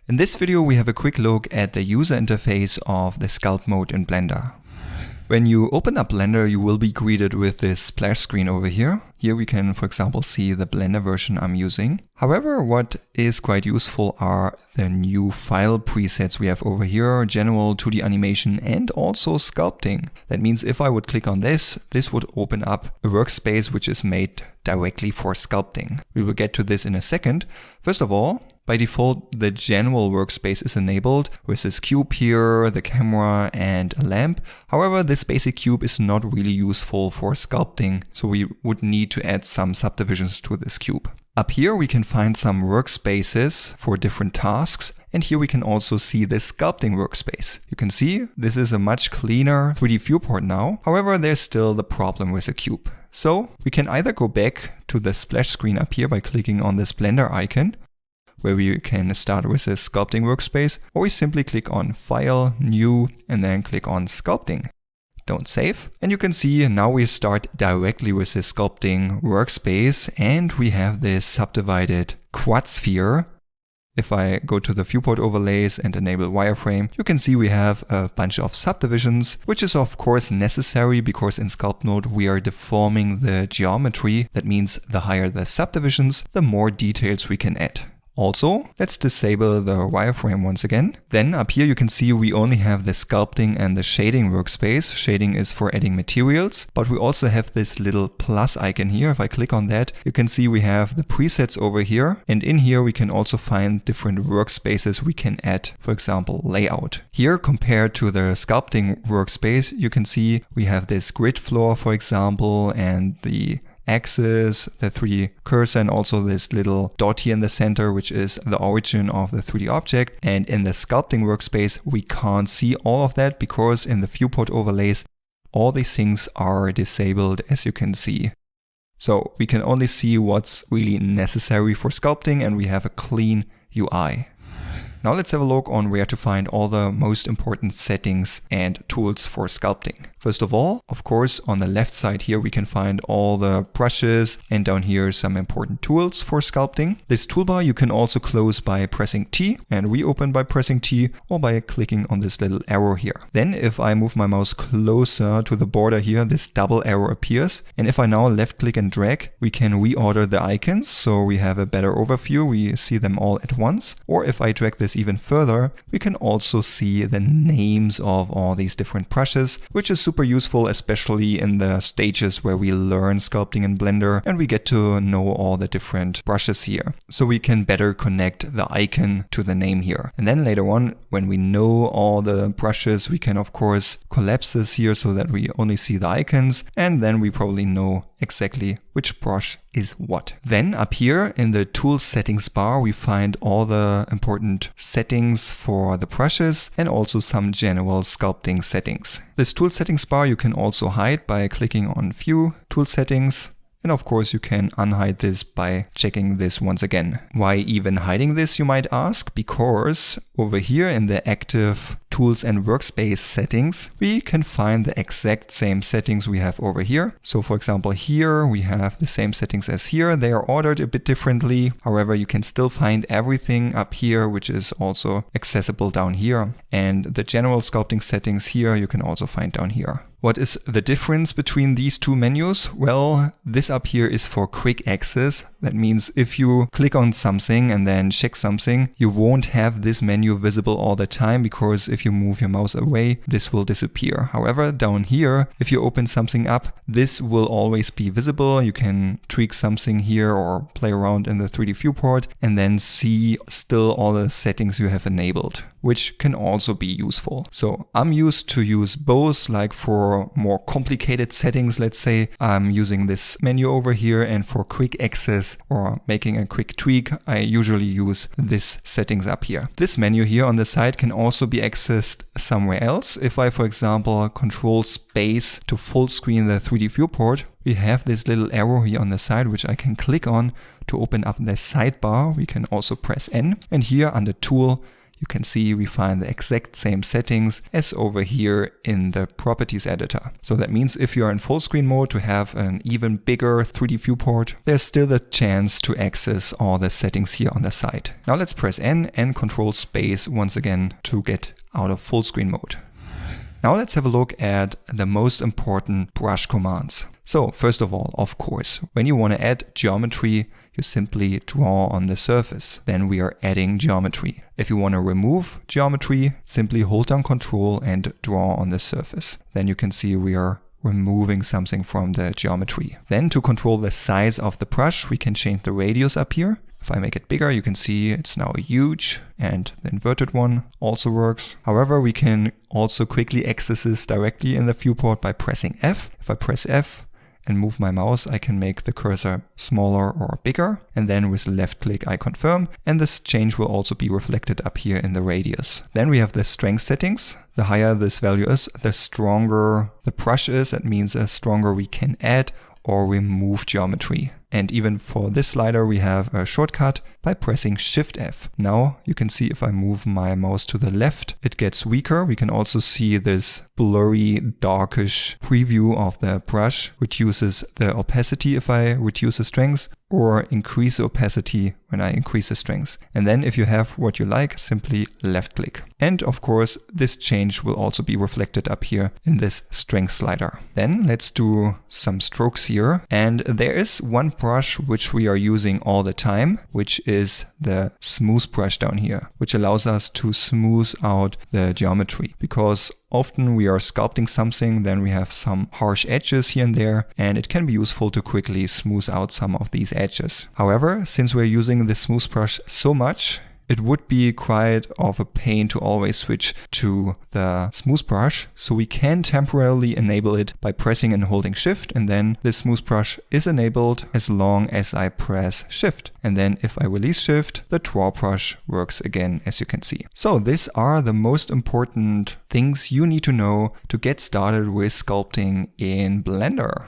In this video we have a quick look at the user interface of the sculpt mode in Blender. When you open up Blender, you will be greeted with this splash screen over here. Here we can, for example, see the Blender version I'm using. However, what is quite useful are the new file presets we have over here, general 2D animation and also sculpting. That means if I would click on this would open up a workspace which is made directly for sculpting. We will get to this in a second. First of all, by default, the general workspace is enabled with this cube here, the camera and a lamp. However, this basic cube is not really useful for sculpting, so we would need to add some subdivisions to this cube. Up here we can find some workspaces for different tasks, and here we can also see the sculpting workspace. You can see this is a much cleaner 3D viewport now. However, there's still the problem with the cube. So we can either go back to the splash screen up here by clicking on this Blender icon, where we can start with this sculpting workspace, or we simply click on File, New, and then click on Sculpting. Don't save. And you can see now we start directly with this sculpting workspace, and we have this subdivided quad sphere. If I go to the viewport overlays and enable wireframe, you can see we have a bunch of subdivisions, which is of course necessary because in sculpt mode we are deforming the geometry. That means the higher the subdivisions, the more details we can add. Also, let's disable the wireframe once again. Then up here you can see we only have the sculpting and the shading workspace. Shading is for adding materials, but we also have this little plus icon here. If I click on that, you can see we have the presets over here. And in here we can also find different workspaces we can add, for example, layout. Here, compared to the sculpting workspace, you can see we have this grid floor, for example, and the axis, the 3D cursor, and also this little dot here in the center, which is the origin of the 3D object. And in the sculpting workspace, we can't see all of that because in the viewport overlays, all these things are disabled, as you can see. So we can only see what's really necessary for sculpting, and we have a clean UI. Now let's have a look on where to find all the most important settings and tools for sculpting. First of all, of course, on the left side here we can find all the brushes, and down here some important tools for sculpting. This toolbar you can also close by pressing T and reopen by pressing T, or by clicking on this little arrow here. Then if I move my mouse closer to the border here, this double arrow appears. And if I now left click and drag, we can reorder the icons so we have a better overview. We see them all at once. Or if I drag this even further, we can also see the names of all these different brushes, which is super useful, especially in the stages where we learn sculpting in Blender and we get to know all the different brushes here. So we can better connect the icon to the name here. And then later on, when we know all the brushes, we can of course collapse this here so that we only see the icons, and then we probably know exactly which brush is what. Then up here in the tool settings bar, we find all the important settings for the brushes and also some general sculpting settings. This tool settings bar you can also hide by clicking on View, Tool Settings. And of course you can unhide this by checking this once again. Why even hiding this, you might ask? Because over here in the active tools and workspace settings, we can find the exact same settings we have over here. So for example, here we have the same settings as here. They are ordered a bit differently. However, you can still find everything up here, which is also accessible down here. And the general sculpting settings here you can also find down here. What is the difference between these two menus? Well, this up here is for quick access. That means if you click on something and then check something, you won't have this menu visible all the time, because if you move your mouse away, this will disappear. However, down here, if you open something up, this will always be visible. You can tweak something here or play around in the 3D viewport and then see still all the settings you have enabled, which can also be useful. So I'm used to use both, like for more complicated settings, let's say, I'm using this menu over here, and for quick access or making a quick tweak, I usually use this settings up here. This menu here on the side can also be accessed somewhere else. If I, for example, control space to full screen the 3D viewport, we have this little arrow here on the side, which I can click on to open up the sidebar. We can also press N, and here under Tool, you can see we find the exact same settings as over here in the properties editor. So that means if you are in full screen mode to have an even bigger 3D viewport, there's still the chance to access all the settings here on the side. Now let's press N and Control Space once again to get out of full screen mode. Now let's have a look at the most important brush commands. So first of all, of course, when you want to add geometry, you simply draw on the surface. Then we are adding geometry. If you want to remove geometry, simply hold down Control and draw on the surface. Then you can see we are removing something from the geometry. Then to control the size of the brush, we can change the radius up here. If I make it bigger, you can see it's now huge, and the inverted one also works. However, we can also quickly access this directly in the viewport by pressing F. If I press F and move my mouse, I can make the cursor smaller or bigger. And then with left click, I confirm. And this change will also be reflected up here in the radius. Then we have the strength settings. The higher this value is, the stronger the brush is. That means the stronger we can add or remove geometry. And even for this slider, we have a shortcut by pressing Shift F. Now you can see if I move my mouse to the left, it gets weaker. We can also see this blurry, darkish preview of the brush, reduces the opacity if I reduce the strength, or increase the opacity when I increase the strength. And then if you have what you like, simply left click. And of course, this change will also be reflected up here in this strength slider. Then let's do some strokes here. And there is one brush which we are using all the time, which is the smooth brush down here, which allows us to smooth out the geometry, because often we are sculpting something, then we have some harsh edges here and there, and it can be useful to quickly smooth out some of these edges. However, since we're using the smooth brush so much, it would be quite of a pain to always switch to the smooth brush, so we can temporarily enable it by pressing and holding Shift, and then the smooth brush is enabled as long as I press Shift. And then if I release Shift, the draw brush works again, as you can see. So these are the most important things you need to know to get started with sculpting in Blender.